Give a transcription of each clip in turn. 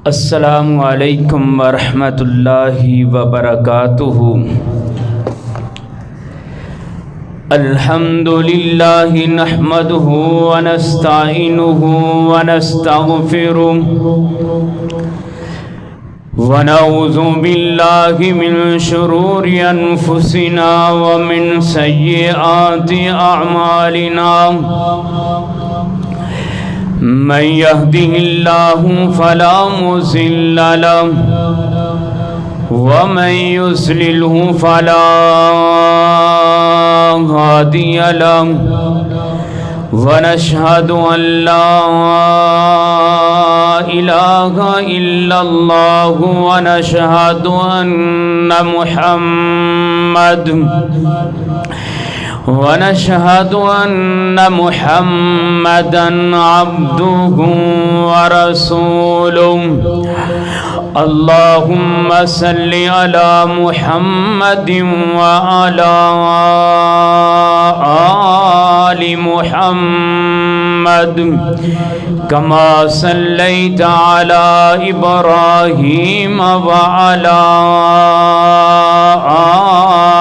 السلام علیکم ورحمۃ اللہ وبرکاتہ۔ الحمد للہ نحمدہ ونستعینہ ونستغفرہ ونعوذ باللہ من شرور انفسنا ومن سیئات اعمالنا، من يهده الله فلا مضل له ومن يضلله فلا هادي له، ونشهد أن لا إله إلا الله ونشهد أن محمدا عبده ورسوله۔ اللهم صل على محمد وعلى آل محمد كما صليت على إبراهيم وعلى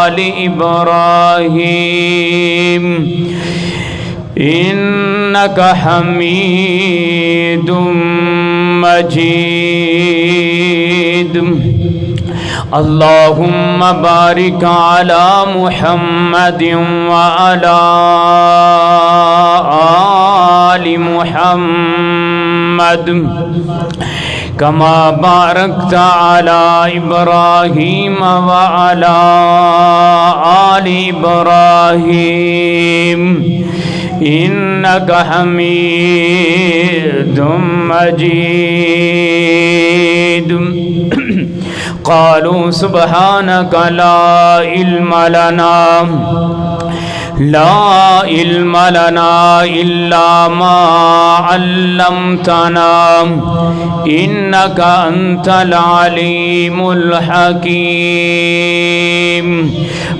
آل إبراهيم إنك حميد مجيد۔ اللهم بارك على محمد وعلى آل محمد كما باركت على إبراهيم وعلى آل إبراهيم إنك حميد مجيد۔ قالوا سبحانك لا علم لنا إلا ما علمتنا إنك أنت العليم الحكيم۔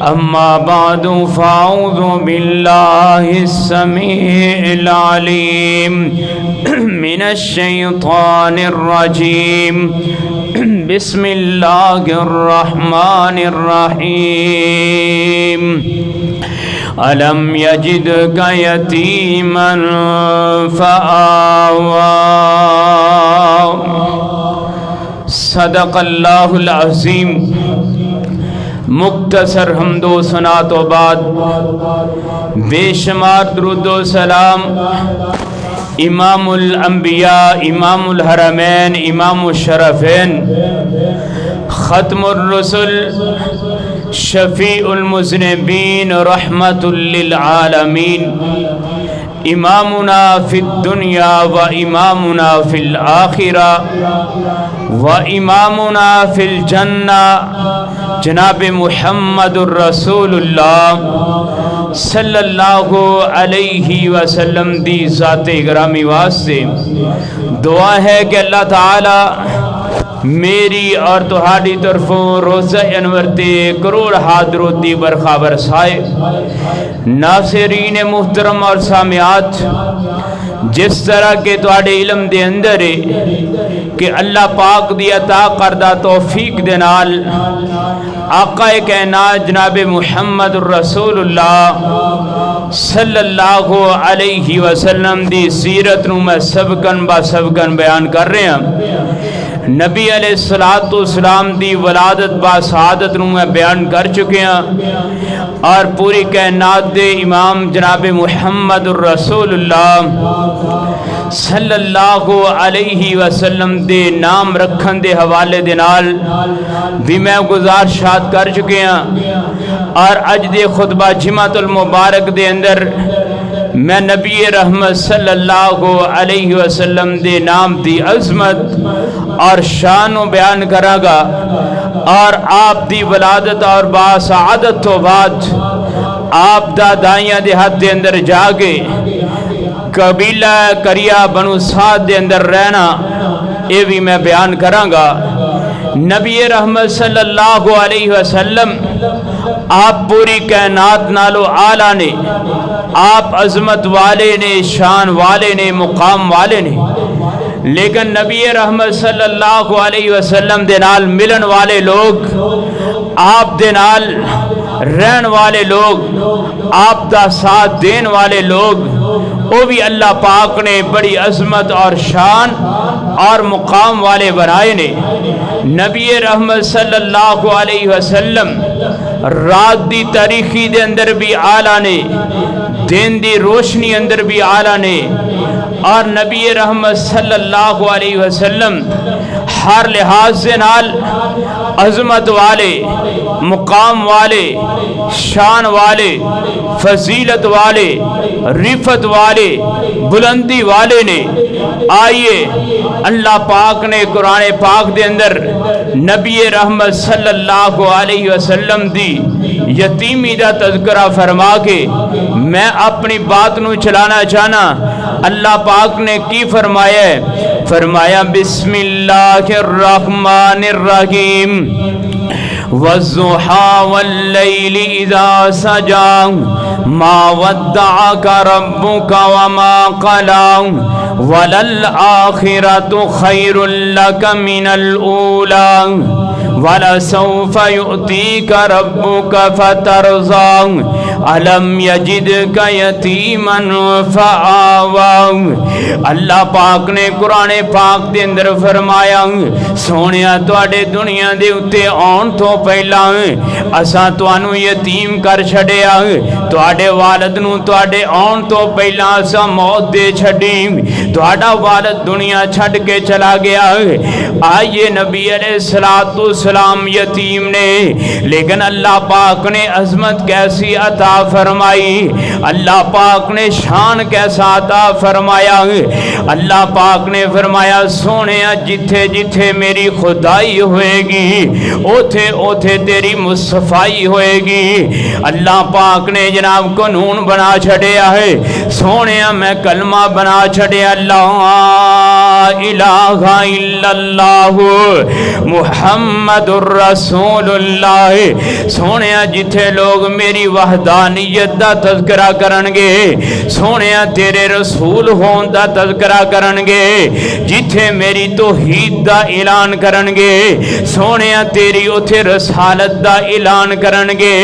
أما بعد فأعوذ بالله السميع العليم من الشيطان الرجيم، بسم الله الرحمن الرحيم۔ ألم يجدك يتيما فآوى، صدق اللہ العظیم۔ مختصر حمد و ثناء و بعد بے شمار درود و سلام امام الانبیاء، امام الحرمین، امام الشرفین، ختم الرسل، شفیع المذنبین، رحمت للعالمین، امامنا فی الدنیا و امامنا فی الآخرہ و امامنا فی الجنہ، جناب محمد الرسول اللہ صلی اللہ علیہ وسلم دی ذات گرامی واسطے دعا ہے کہ اللہ تعالی میری اور تہاڈی طرفوں روزہ انور تے کروڑ حاضروں دی برکھا برسائے۔ ناصرین محترم اور سامعات، جس طرح کے تہاڈے علم دے اندر ہے کہ اللہ پاک دی عطا کردہ توفیق دے نال آقا کائنات جناب محمد الرسول اللہ صلی اللہ علیہ وسلم دی سیرت نو میں سبقن با سبقن بیان کر رہے ہیں۔ نبی علیہ السلام دی ولادت با سعادت نو میں بیان کر چکے ہیں، اور پوری کائنات دے امام جناب محمد الرسول اللہ صلی اللہ علیہ وسلم دے نام رکھن دے حوالے دے نال بھی میں گزارشات کر چکے ہیں، اور اج دے خطبہ جمعۃ المبارک دے اندر میں نبی رحمت صلی اللہ علیہ وسلم دے نام دی عظمت اور شان و بیان کراں گا، اور آپ دی ولادت اور باسعادت تو بعد آپ دا دائیاں دے ہاتھ دے اندر جا کے قبیلہ کریا بنو سعد دے اندر رہنا، یہ بھی میں بیان کراں گا۔ نبی رحمت صلی اللہ علیہ وسلم آپ پوری کائنات نالو آلہ نے، آپ عظمت والے نے، شان والے نے، مقام والے نے۔ لیکن نبی رحمت صلی اللہ علیہ وسلم دے نال ملن والے لوگ، آپ دے نال رہن والے لوگ، آپ دا ساتھ دین والے لوگ، وہ بھی اللہ پاک نے بڑی عظمت اور شان اور مقام والے بنائے نے۔ نبی رحمت صلی اللہ علیہ وسلم رات دی تاریخی دے اندر بھی آلہ نے، دین دی روشنی اندر بھی آلہ نے، اور نبی رحمت صلی اللہ علیہ وسلم ہر لحاظ سے نال عظمت والے، مقام والے، شان والے، فضیلت والے، رفت والے، بلندی والے نے۔ آئیے اللہ پاک نے قرآن پاک دے اندر نبی رحمت صلی اللہ علیہ وسلم دی یتیمی دا تذکرہ فرما کے میں اپنی بات نو چلانا چاہنا۔ اللہ پاک نے کی فرمایا ہے؟ فرمایا بسم اللہ الرحمن الرحیم والضحى والليل إذا سجى ما ودعك ربك وما قلى وللآخرة خير لك من الأولى وَلَسَوْفَ يُؤْتِيكَ رَبُّكَ فَتَرْضَىٰ أَلَمْ يَجِدْكَ يَتِيمًا فَآوَىٰ۔ اللہ پاک نے قرآن پاک دے اندر فرمایا سونیا تواڈے دنیا دے اتے آن تو پہلا اساں تانوں یتیم کر چھڈیا، تواڈے والد نو تواڈے آن تو پہلا اساں موت دے چھڈی، تواڈا والد دنیا چھڈ کے چلا گیا۔ آئیے نبی علیہ السلام یتیم نے، لیکن اللہ پاک نے عظمت کیسی عطا فرمائی، اللہ پاک نے شان کیسا عطا فرمایا۔ اللہ پاک نے فرمایا سونیا جتھے جتھے میری خدائی ہوئے گی اوتھے اوتھے تیری مصطفائی ہوئے گی۔ اللہ پاک نے جناب قانون بنا چھڑیا ہے، سونیا میں کلمہ بنا چھڑیا لا الہ الا اللہ محمد الرسول اللہ۔ سونیا جتھے لوگ میری وحدانیت دا تذکرہ کرنگے، سونیا تیرے رسول ہون دا تذکرہ کرنگے، جتھے میری توحید دا اعلان کرنگے، سونیا تیری اتھے رسالت دا اعلان کرنگے۔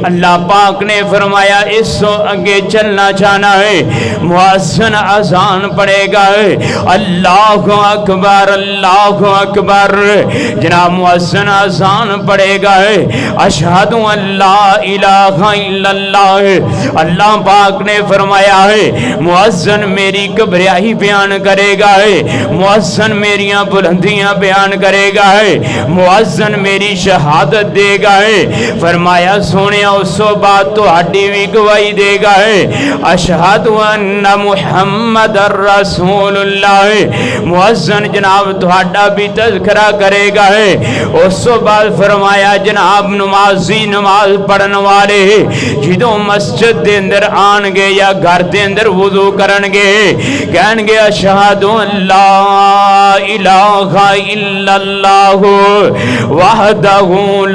اللہ پاک نے فرمایا اس سو اگے چلنا چاہنا ہے، مؤذن اذان پڑے گا، اللہ اکبر اللہ اکبر، جناب مؤذن اذان پڑے گا، اشہد ان لا الہ الا اللہ۔ اللہ پاک نے فرمایا ہے مؤذن میری کبریائی بیان کرے گا، مؤذن میریاں بلندیاں بیان کرے گا، مؤذن میری شہادت دے گا۔ فرمایا سونیا اس بات تو ہڈی بھی گواہی دے گا، اشہد ان محمد الرسول اللہ۔ مؤذن جناب تہاڈا بھی تذکرہ کرے گا۔ اس بعد فرمایا جناب نمازی نماز پڑھن والے جدوں مسجد دے اندر آن گے یا گھر دے اندر وضو کرن گے کہن گے اشہد ان لا الہ الا اللہ وحدہ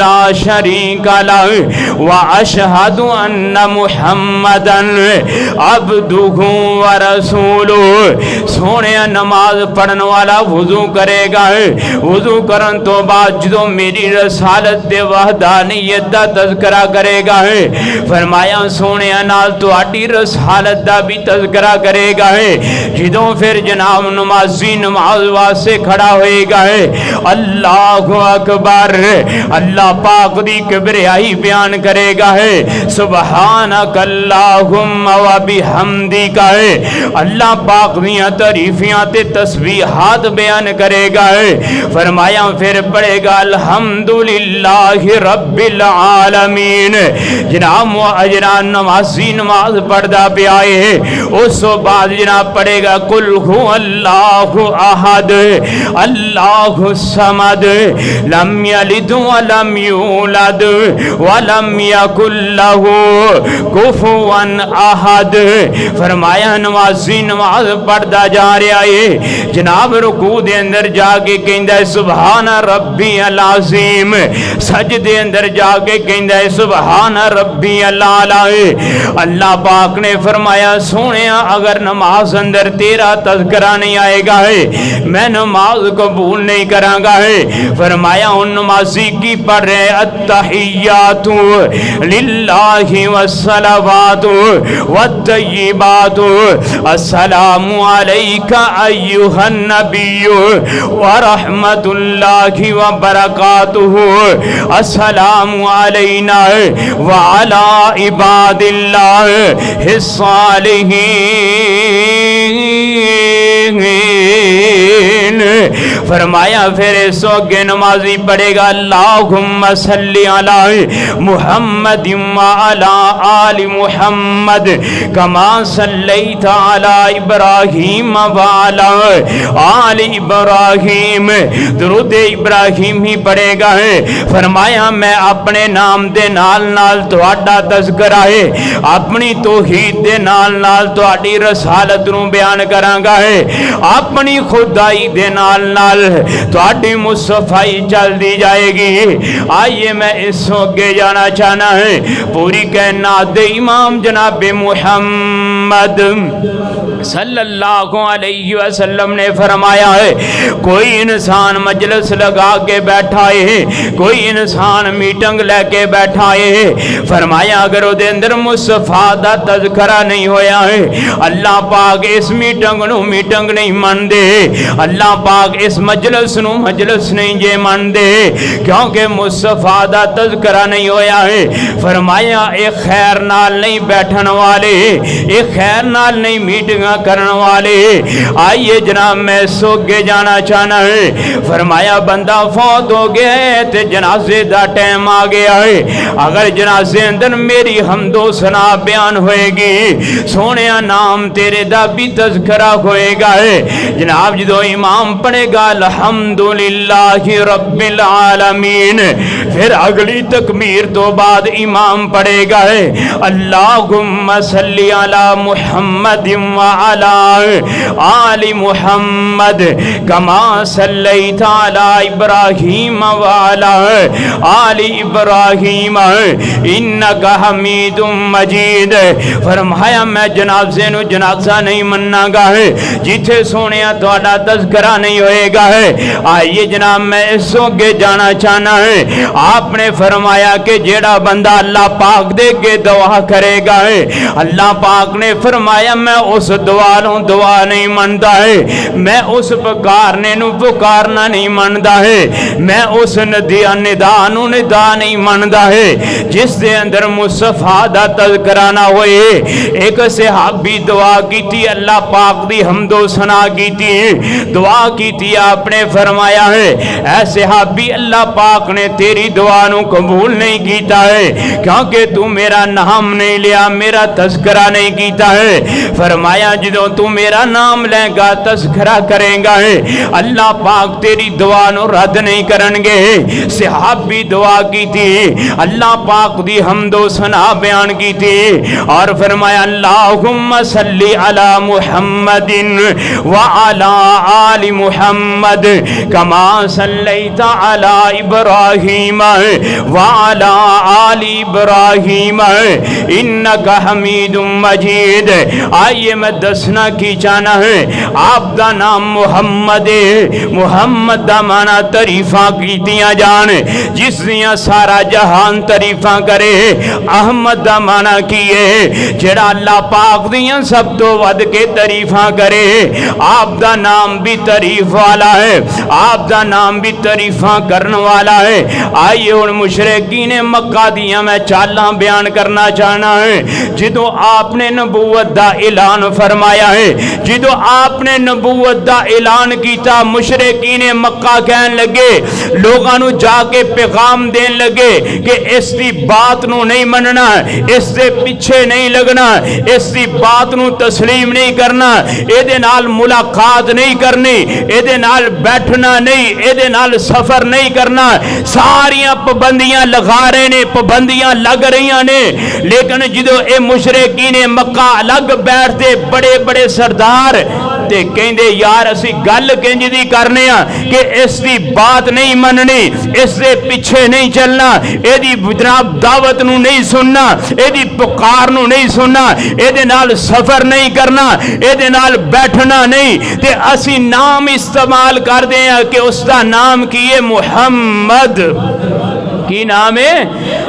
لا شریک لہ واشہد ان محمدا عبدہ ورسولہ۔ سونے نماز پڑھن والا وضو کرے گا، وضو کرن تو بعد جدوں میری رسالت دے وحدانیت دا تذکرہ کرے گا، فرمایا سونے نال تہاڈی رسالت دا بھی تذکرہ کرے گا۔ جدوں پھر جناب نمازی نماز واسطے کھڑا ہوئے گا، اللہ اکبر، اللہ پاک دی کبریائی بیان کرے گا، سبحانک اللہم و بحمدک، اللہ پاک دیاں تعریفیاں تے تسبیحات بیان کرے گا۔ فرمایا پھر پڑھے گا الحمدللہ رب العالمین، جناب اجران نمازی نماز پڑھدا پیا ہے۔ اس بعد جناب پڑھے گا قل هو اللہ احد، اللہ الصمد لم یلد ولم یولد ولم یکن لہ کفوا احد۔ فرمایا نمازی نماز پڑھدا جا رہا ہے، جناب رکوع دے اندر جا کے کہندا ہے سبحان ربی العظیم، سجدے اندر جا کے کہندا ہے سبحان ربی الاعلی۔ اللہ پاک نے فرمایا سونیا اگر نماز اندر تیرا تذکرہ نہیں آئے گا ہے میں نماز قبول نہیں کراں گا ہے۔ فرمایا ان نمازی کی پڑھ رہے التحیات للہ والصلوات والطیبات السلام علیک ایھا النبی ورحمت اللہ وبرکاتہ السلام علینا وعلی عباد اللہ الصالحین۔ فرمایا پھر اس وقت نمازی پڑھے گا اللہم صلی علی محمد وعلی آل محمد کما صلیت علی ابراہیم وعلی آل ابراہیم، درود ابراہیم ہی پڑھے گا ہے۔ فرمایا میں اپنے نام دے نال نال تہاڈا تذکرہ ہے، اپنی توحید دے نال نال تہاڈی رسالت نو بیان کراں گا ہے، اپنی خدائی دے نال نال تہاڈی مصطفی چل دی جائے گی۔ آئیے میں اس ہوگے جانا چاہنا ہے پوری کائنات دے امام جناب محمد صلی اللہ علیہ وسلم نے فرمایا ہے کوئی انسان مجلس لگا کے بیٹھا ہے، کوئی انسان میٹنگ لے کے بیٹھا ہے، فرمایا اگر وہ دے اندر مصطفیٰ دا تذکرہ نہیں ہویا ہے اللہ پاک اس میٹنگ نو میٹنگ نہیں من دے، اللہ پاک اس مجلس نو مجلس نہیں جے من دے، کیونکہ مصطفیٰ دا تذکرہ نہیں ہویا ہے۔ فرمایا ایک خیر نال نہیں بیٹھن والے، ایک خیر نال نہیں میٹنگ کرنے والے۔ آئیے جناب میں سوگے جانا چاہنا ہے، فرمایا بندہ فوت ہو گیا ہے تے جنازے دا ٹائم آ گیا ہے، اگر جنازے اندر میری حمد و ثنا بیان ہوئے گی سونیا نام تیرے دا بھی تذکرہ ہوئے گا ہے۔ جناب جدو امام پڑھے گا الحمدللہ رب العالمین، پھر اگلی تکبیر تو بعد امام پڑھے گا ہے اللہم صلی علی محمد وعلی آل محمد کما صلیت علی ابراہیم وعلی آل ابراہیم انکا حمید مجید۔ فرمایا میں جنازے نو جنازہ نہیں مننا گا ہے جتھے سونیا تہاڈا تذکرہ نہیں ہوئے گا ہے۔ آئیے جناب میں اس ہوگے جانا چاہنا ہے، آپ نے فرمایا کہ جیڑا بندہ اللہ پاک دے کے دعا کرے گا ہے اللہ پاک نے فرمایا میں اس دعا نو دعا نہیں مندا ہے، میں اس پکارنے نو پکارنا نہیں مندا ہے، میں اس ندا نو ندا نہیں مندا ہے جس دے اندر مصطفیٰ دا تذکرہ نہ ہوئے۔ ایک صحابی دعا کی تھی اللہ پاک دی حمد و ثنا کی تھی، دعا کی تھی آپ نے فرمایا ہے اے صحابی اللہ پاک نے تیری دعا نو قبول نہیں کیتا ہے کیونکہ تو میرا نام نہیں لیا، میرا تذکرہ نہیں کیتا ہے۔ فرمایا جدو تو میرا نام لے گا تذکرہ کریں گا ہے اللہ پاک تیری دعا نو رد نہیں کرنگے۔ صحابی دعا کی تھی اللہ پاک دی حمد و ثنا بیان کی تھی اور فرمایا اللہم صلی علی محمد وعلی آل محمد کما صلیت علی ابراہیم وعلی آل ابراہیم انکا حمید مجید۔ آئیے میں دسنا کی چاہنا ہے آپ دا نام محمد ہے، محمد دا مانا تعریفاں کیتیاں جان جس دیاں سارا جہان تعریفاں کرے، احمد دا مانا کیے جڑا اللہ پاک دیاں سب تو ود کے تعریفاں کرے، آپ دا نام بھی تعریف والا ہے، آپ دا نام بھی تعریفاں کرن والا ہے۔ آئیے ان مشرکین مکہ دیاں میں چالاں بیان کرنا چاہنا ہے۔ جدو آپ نے نبوت دا اعلان فرمایا ہے، جدو آپ نے نبوت دا اعلان کیتا مشرکین مکہ کہن لگے لوگاں نو جا کے پیغام دین لگے کہ اس دی بات نو نہیں مننا، اس دے پیچھے نہیں لگنا، اس دی بات نو تسلیم نہیں کرنا، اے دے نال ملاقات نہیں کرنی، ਇਹਦੇ ਨਾਲ ਬੈਠਣਾ ਨਹੀਂ, ਇਹਦੇ ਨਾਲ ਸਫ਼ਰ ਨਹੀਂ ਕਰਨਾ। ਸਾਰੀਆਂ ਪਾਬੰਦੀਆਂ ਲਗਾ ਰਹੇ ਨੇ, ਪਾਬੰਦੀਆਂ ਲੱਗ ਰਹੀਆਂ ਨੇ। ਲੇਕਿਨ ਜਦੋਂ ਇਹ ਮੁਸ਼ਰਿਕੀਨ ਮੱਕਾ ਅਲੱਗ ਬੈਠਦੇ ਬੜੇ ਬੜੇ ਸਰਦਾਰ ਤੇ ਕਹਿੰਦੇ ਯਾਰ ਅਸੀਂ ਗੱਲ ਕਿੰਜ ਦੀ ਕਰਨੇ ਆ ਕਿ ਇਸ ਦੀ ਬਾਤ ਨਹੀਂ ਮੰਨਣੀ, ਇਸ ਦੇ ਪਿੱਛੇ ਨਹੀਂ ਚੱਲਣਾ, ਇਹਦੀ ਜਨਾਬ ਦਾਵਤ ਨੂੰ ਨਹੀਂ ਸੁਣਨਾ, ਇਹਦੀ ਪੁਕਾਰ ਨੂੰ ਨਹੀਂ ਸੁਣਨਾ, ਇਹਦੇ ਨਾਲ ਸਫ਼ਰ ਨਹੀਂ ਕਰਨਾ, ਇਹਦੇ ਨਾਲ ਬੈਠਣਾ ਨਹੀਂ। ਤੇ ਅਸੀਂ ਨਾਮ ਇਸਤੇਮਾਲ ਕਰਦੇ ਆ ਕਿ ਉਸ ਦਾ ਨਾਮ ਕੀ ਹੈ? ਮੁਹੰਮਦ। की नाम है?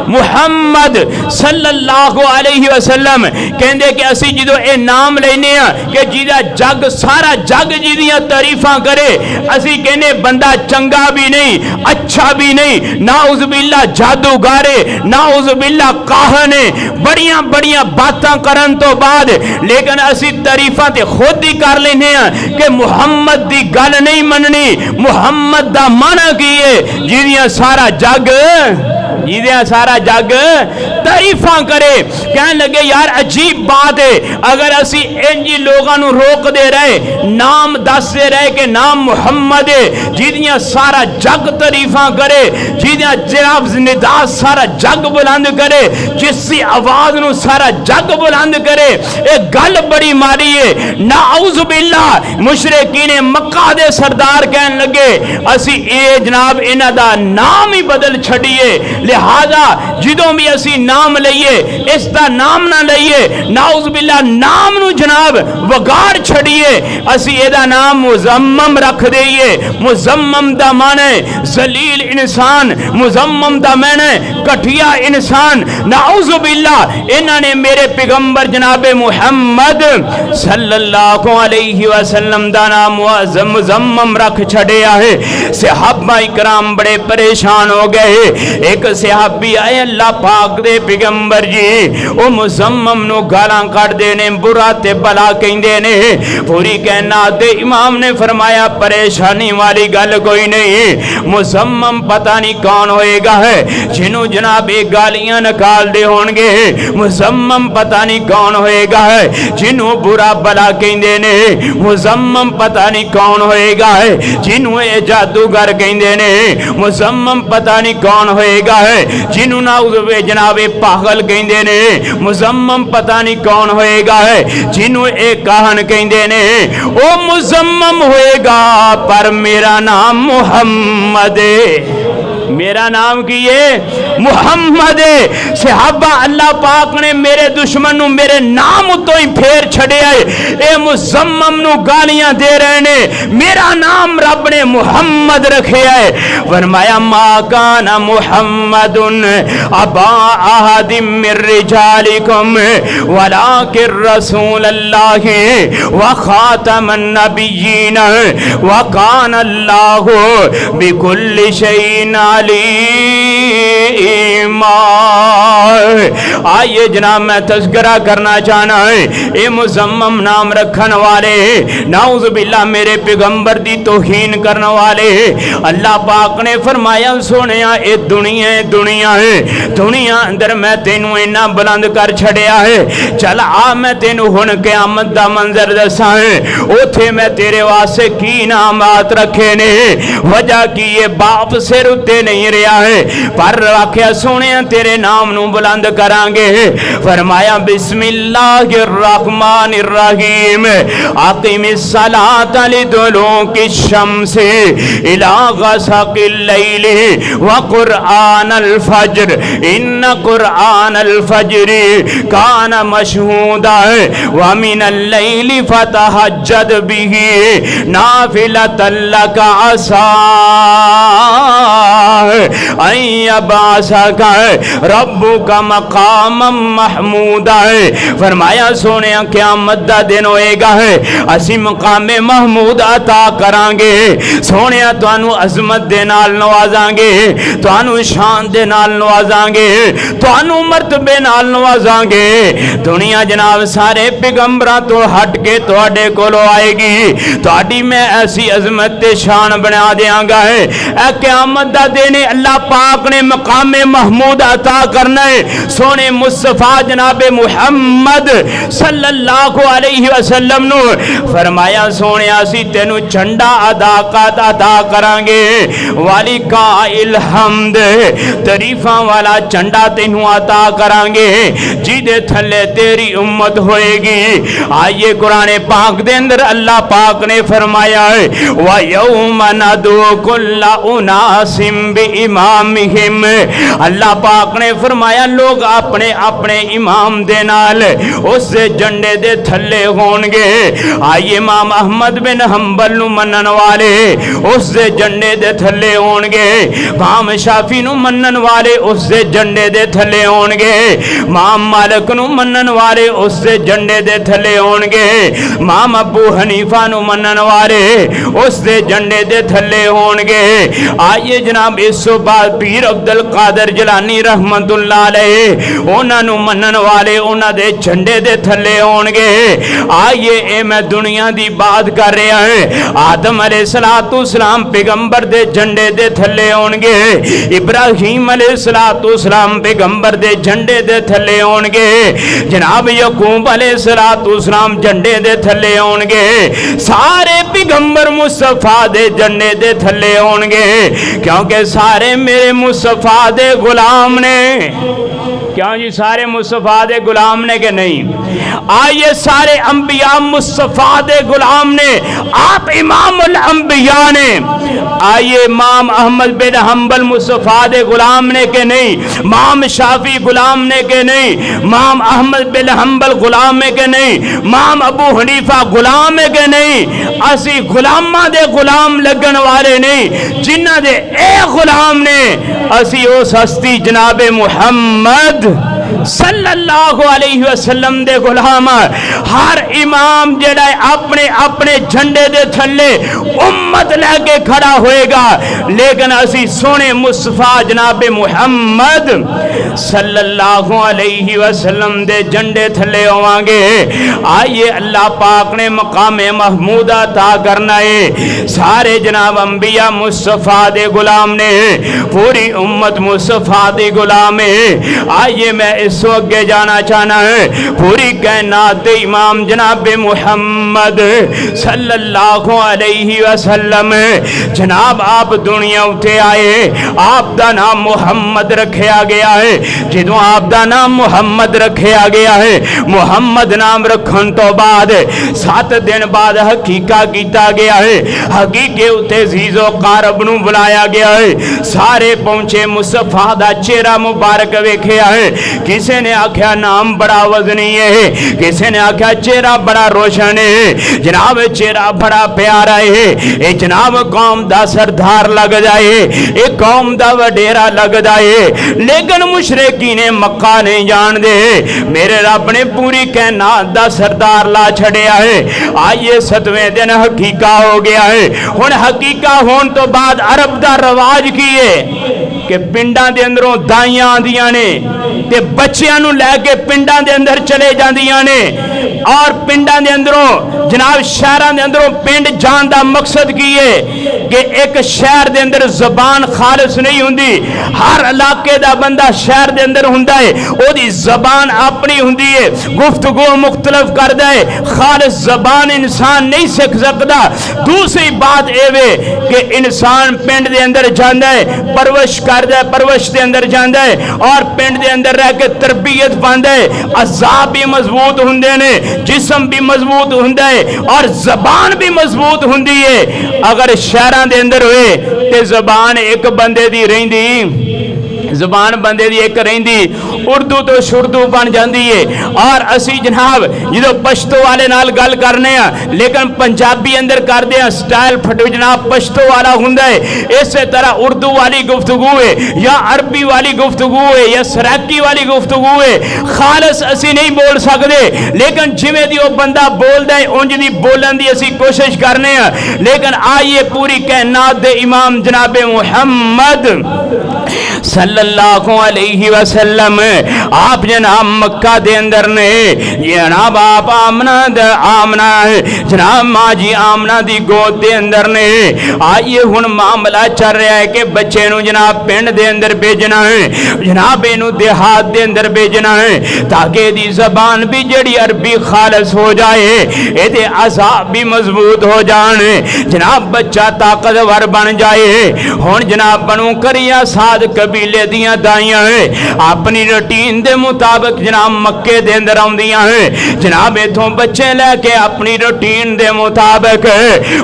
मुहम्मद सल्लल्लाहु अलैहि वसल्लम। कहते कि असी जो ये नाम लेने कि जिदा जग सारा जग जिदियां तारीफां करे, असी कहने बंदा चंगा भी नहीं, अच्छा भी नहीं, नाउज़ुबिल्लाह जादूगारे, नाउज़ुबिल्लाह काहने, बड़ियां बड़ियां बातां करन तो बाद लेकिन असी तारीफां ते खुद ही कर लेने कि मुहम्मद दी गल नहीं मननी। मुहम्मद दा माना की है? जिदियां सारा जग तारीफा करे। कहने लगे यार अजीब बात है, अगर असी इंजी लोगों को रोकते रहे, नाम दसते रहे कि नाम मुहम्मद है, जिदियां सारा जग तारीफा करे, जिदियां जनाब निदास सारा जग बुलंद करे, जिसकी आवाज नू सारा जग बुलंद करे, एक गल बड़ी मारी है। नाउज़ुबिल्लाह मुशरिकीन मक्का दे सरदार कहन लगे असी ए जनाब इन्हां दा नाम ही बदल छड़िए, लिहाजा जिदों भी असी नाम लईए इसका नाम ना लईए, नाउज़ुबिल्लाह नाम नू जनाब वगाड़ छड़िए, असी एदा नाम मुज़म्मम रख दईए। मुज़म्मम दा माने जलील इंसान, मुज़म्मम दा माने घटिया इंसान। नाउज़ुबिल्लाह इन्हां ने मेरे पैगंबर जनाबे मुहम्मद सल्लल्लाहु अलैहि वसल्लम दा नाम मुज़म्मम रख छड़िया है। सहाबा इकराम बड़े परेशान हो गए। एक सहाबी आए अल्लाह पाक दे पैगंबर जी, ओ मुज़म्मम नु गालां कढदे ने, बुरा ते भला कहंदे ने। पूरी कहना दे इमाम ने फरमाया परेशानी वाली गल कोई नहीं, मुज़म्मम पता नहीं कौन होएगा है जिन्हों जनाब ये गालियां निकालदे होणगे, मुज़म्मम पता नहीं कौन होएगा है जिन्हों बुरा भला कहंदे ने, मुज़म्मम पता नहीं कौन होएगा है जिन्हों ये जादूगर कहंदे ने, मुज़म्मम पता नहीं कौन होएगा है जिन्हों नाउज़ुबिल्लाह जनाबे पागल कहंदे ने, मुज़म्मम पता नहीं कौन होएगा है जिन्हों एक काहन कहंदे ने। ओ मुज़म्मम होएगा पर मेरा नाम मुहम्मद है। मेरा नाम की है? मुहम्मद है। सहाबा अल्लाह पाक ने मेरे दुश्मन नु मेरे नाम तो ही फेर छड़े आए, ए मुज़म्मम नु गालियां दे रहे ने, मेरा नाम रब ने मुहम्मद रखे है। फरमाया मा काना मुहम्मदुन अबा अहदिम मिर रिजालिकुम वलाकिर रसूलल्लाह व खातमन नबिय्यीन व काना अल्लाहु बिकुल्लि शैइन आइए जनाब मैं तज़किरा करना चाहना है, ए मुज़म्मम नाम रखन वाले नाउज़ुबिल्लाह मेरे पैगंबर दी तौहीन करने वाले। अल्लाह पाक ने फरमाया सोनिया ए दुनिया है, दुनिया अंदर मैं तेनू इन्ना बुलंद कर छड़िया है, चल आ मैं तेनू हुण क़यामत दा मंजर दसा है, उथे मैं तेरे वास्ते की इनामात रखे ने। वजह की ये बाप सिर उत्ते नहीं रहा है पर आख्या सोने तेरे नाम नू बुलंद करांगे। फरमाया बिस्मिल्लाहिर रहमानिर रहीम अक़िमिस सलाता लिदुलूकी शम्सी इला गसक़िल लैली व क़ुरआनल फज्र इन्न क़ुरआनल फज्रि कान मशहूदा व मिनल लैली फतहज्जद बिही नाफिलतन लक असा रब्बु का मकाम महमूदा है। फरमाया सोने क़यामत दा दिन होएगा है, असी मकाम महमूद अता करांगे। सोने तुहानू अजमत दे नाल नवाजांगे, तुहानू शान दे नाल नवाजांगे, तुहानू मर्तबे नाल नवाजांगे। दुनिया जनाब सारे पैगंबरां तो हट के तुहाडे कोलों आएगी, तुहाडी मैं ऐसी अजमत ते शान बना देंगा है। ए क़यामत दा दिन اللہ پاک نے مقام محمود عطا کرنا ہے سونے مصطفیٰ جناب محمد صلی اللہ علیہ وسلم نو فرمایا سونے اسی تینو جھنڈا عطا کرانگے والی قائل حمد تعریفاں والا جھنڈا تینو عطا کرانگے جی دے تھلے تیری امت ہوئے گی. آئیے قرآن پاک دے اندر اللہ پاک نے فرمایا ہے وَيَوْمَ نَدْعُو كُلَّ أُنَاسٍ بِإِمَامِهِمْ. اللہ پاک نے فرمایا لوگ اپنے اپنے امام دے نال اس جھنڈے دے تھلے ہونگے. آئیے امام احمد بن حنبل نو منن والے اس جھنڈے دے تھلے ہونگے. امام شافعی نو منن والے اس جھنڈے دے تھلے ہونگے. امام مالک نو منن والے اس جھنڈے دے تھلے ہونگے. امام ابو حنیفہ نو منن والے اس جھنڈے دے تھلے ہونگے. آئیے جناب اس تو بعد پیر عبدالقادر جیلانی رحمت اللہ علیہ اونا نو منن والے اونا دے جھنڈے دے تھلے ہونگے. آئیے اے میں دنیا دی بات کر رہا ہے آدم علیہ السلام پیغمبر دے جھنڈے دے تھلے ہونگے. ابراہیم علیہ السلام پیغمبر دے جھنڈے دے تھلے ہونگے. جناب یعقوب علیہ السلام جھنڈے دے تھلے ہونگے. سارے پیغمبر مصطفیٰ دے جھنڈے دے تھلے ہونگے کیونکہ سارے میرے مصطفیٰ دے غلام نے. کیوں جی سارے مصطفیٰ دے غلام نے کہ نہیں؟ آئیے سارے انبیاء مصطفیٰ دے غلام نے. آپ امام الانبیاء نے. آئیے امام احمد بن حنبل مصطفیٰ دے غلام نے کہ نہیں؟ امام شافعی غلام نے کہ نہیں؟ امام احمد بن حنبل غلام ہے کہ نہیں؟ امام ابو حنیفہ غلام ہے کہ نہیں؟ اسی غلامہ دے غلام لگن والے نہیں جنہ دے اے غلام نے اسی اس ہستی جناب محمد صلی اللہ علیہ وسلم دے غلام. ہر امام جڑا اپنے اپنے جھنڈے دے تھلے امت لے کے کھڑا ہوئے گا لیکن اسی سونے مصطفیٰ جناب محمد صلی اللہ علیہ وسلم دے جھنڈے تھلے ہوانگے. آئیے اللہ پاک نے مقام محمود عطا کرنا ہے. سارے جناب انبیاء مصطفیٰ دے غلام نے. پوری امت مصطفیٰ دے غلام ہے. آئیے میں اس وقت جانا چاہنا ہے پوری کائنات امام جناب محمد صلی اللہ علیہ وسلم جناب آپ دنیا اٹھے آئے آپ دا نام محمد رکھیا گیا ہے. جدوں آپ دا نام محمد رکھیا گیا ہے محمد نام رکھن تو بعد 7 دن بعد حقیقہ کیتا گیا ہے. حقیقے اتے عزیز و قارب نو بلایا گیا ہے. سارے پہنچے مصطفیٰ دا چہرہ مبارک ویکھیا ہے. کسی نے آکھیا نام بڑا وزنی ہے کسی نے آکھیا چہرہ بڑا روشن ہے. جناب چہرہ بڑا پیارا ہے. اے جناب قوم دا سردار لگ جائے اے قوم دا وڈیرا لگ جائے لیکن مشرکین مکہ نہیں جان دے میرے رب نے پوری کائنات دا سردار لا چھڑیا ہے. آئیے 7ویں دن حقیقہ ہو گیا ہے. ہن حقیقہ ہون تو بعد عرب دا رواج کی ہے کہ پنڈاں دے اندروں دائیاں آندیاں نے تے بچیاں نو لے کے پنڈاں دے اندر چلے جاندیاں نے اور پنڈاں دے اندروں جناب شہراں دے اندروں پنڈ جان دا مقصد کی ہے کہ ایک شہر دے اندر زبان خالص نہیں ہوندی. ہر علاقے دا بندہ شہر دے اندر ہوندا ہے او دی زبان اپنی ہوندی ہے گفتگو مختلف کردا ہے خالص زبان انسان نہیں سکھ سکدا. دوسری بات اے وے کہ انسان پنڈ دے اندر جاندا ہے پرورش کردا ہے پرورش دے اندر جاندا ہے اور پنڈ دے اندر رہ کے تربیت پاندا ہے. اعصاب بھی مضبوط ہوندے نے جسم بھی مضبوط ہوندا ہے اور زبان بھی مضبوط ہوندی ہے. اگر شہراں دے اندر ہوئے تے زبان ایک بندے دی رہندی زبان بندے دی ایک رہندی اردو تو شردو بن جاندی ہے. اور اسی جناب جدو پشتو والے نال گل کرنے ہیں لیکن پنجابی اندر کر دے ہیں سٹائل پھٹو جناب پشتو والا ہوندا ہے. اسی طرح اردو والی گفتگو ہے یا عربی والی گفتگو ہے یا سرائکی والی گفتگو ہے خالص اسی نہیں بول سکتے لیکن جویں دی او بندہ بولدا ہے اونج دی بولن دی اسی کوشش کرنے ہیں. لیکن آئیے پوری کائنات دے امام جناب محمد सल्लल्लाहु अलैहि वसल्लम आप जनाब मक्का दे अंदर ने जनाब आप आमना जनाब माँ जी आमना दी गोद दे अंदर ने आइए हुण मामला चल रहा है कि बच्चे नूं जनाब पिंड दे अंदर भेजना है, जनाब इनू देहात दे अंदर भेजना है ताकि इहदी ज़बान भी जड़ी अरबी खालस हो जाए, इहदे अज़ाब भी मजबूत हो जान, जनाब बच्चा ताकतवर बन जाए। हुण जनाब बनू करिया साद कबीले दियां दाइयां है अपनी रूटीन दे मुताबिक जनाब मक्के दे अंदर आउंदियां है, जनाब इथों बच्चे लैके अपनी रूटीन दे मुताबिक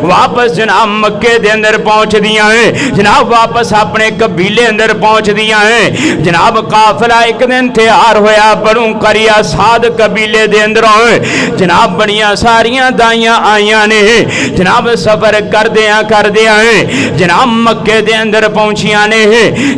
वापस जनाब मक्के दे अंदर पहुंच दियां है, जनाब वापस अपने कबीले अंदर पहुंच दियां है। जनाब काफिला एक दिन तैयार होया बनू करिया साद कबीले दे अंदरों जनाब बड़ियां सारियां दाइयां आईयां ने, जनाब सफर करदियां है जनाब मक्के दे अंदर पहुंचियां ने,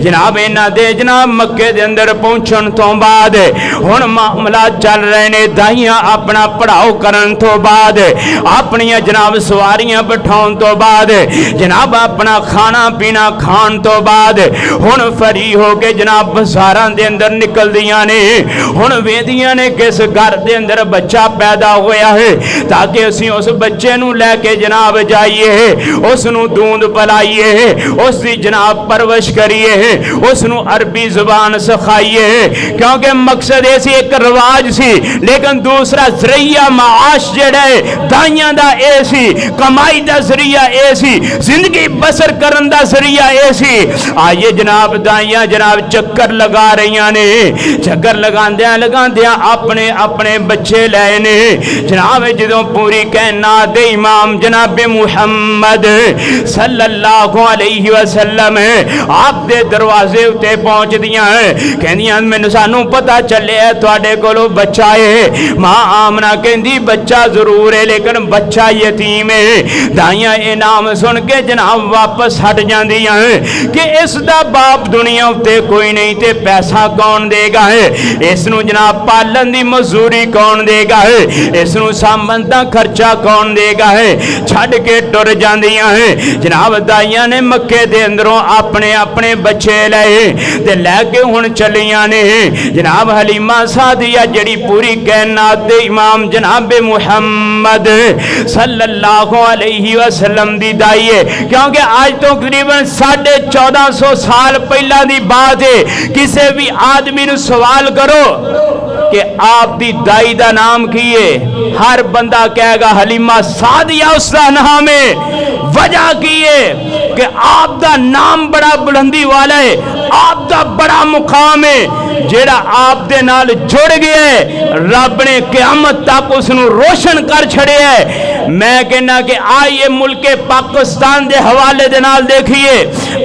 जनाब इन्हां दे जनाब मक्के दे अंदर पहुंचण तो बाद हुण मामला चल रहे ने दाइयां अपना पढ़ाओ करन तो बाद अपनियां जनाब सवारियां बिठाउण तो बाद जनाब अपना खाना पीना खान तो बाद हुण फरी हो के जनाब बाजारां दे अंदर निकलदियां ने, हुण वेदियां ने किस घर दे अंदर बच्चा पैदा होया है ताकि असीं उस बच्चे नूं लैके जनाब जाइए, उस नूं दूध पिलाइए, उस दी जनाब परवरिश करिए, उस नूं अरबी जुबान सिखाइए, क्योंकि मकसद ये सी एक रिवाज सी लेकिन दूसरा जरिया माश जेड़ा है दाइयां दा ए सी, कमाई दा जरिया ए सी, जिंदगी बसर करन दा जरिया ए सी। आइए जनाब दाइयां जनाब चक्कर लगा रही ने, चक्कर लगांदियां अपने अपने बच्चे लाए ने, जनाब जदों पूरी कायनात दे इमाम जनाब मुहम्मद सल्लल्लाहु अलैहि वसल्लम आप दे दरवाजे उत्ते पहुंच दियां कहंदियां मैनूं सानू पता चलिया तुहाडे कोलों बच्चा है। मां आमना कहंदी बच्चा जरूर है लेकिन बच्चा यतीम है। दाइयां ये नाम सुन के जनाब वापस हट जांदियां कि इस दा बाप दुनिया उत्ते कोई नहीं ते पैसा कौन देगा है, इसनूं जनाब पालन दी मजदूरी कौन देगा है, इसनूं सामन दा खर्चा कौन देगा है, छड़ के टुर जांदियां है। जनाब दाइयां ने मक्के दे अंदरों अपने अपने बच्चे लाए ते लैके हुण चलियां ने जनाब हलीमा सादिया जड़ी पूरी कायनात दे इमाम जनाब मुहम्मद सल्लल्लाहु अलैहि वसल्लम दी दाई है, क्योंकि आज तो तकरीबन 1450 साल पहला दी बात है। किसी भी आदमी नूं सवाल करो कि आप दी दाई दा नाम की है, हर बंदा कहेगा हलीमा सादिया उसका नाम है। वजह की है कि आप दा नाम बड़ा बुलंदी वाला है, आप दा बड़ा मुकाम है, जेड़ा आप दे नाल जुड़ गया है रब ने क़यामत तक उसनूं रोशन कर छड़िया है। मैं कहना कि आइए मुल्के पाकिस्तान दे हवाले दे नाल देखिए,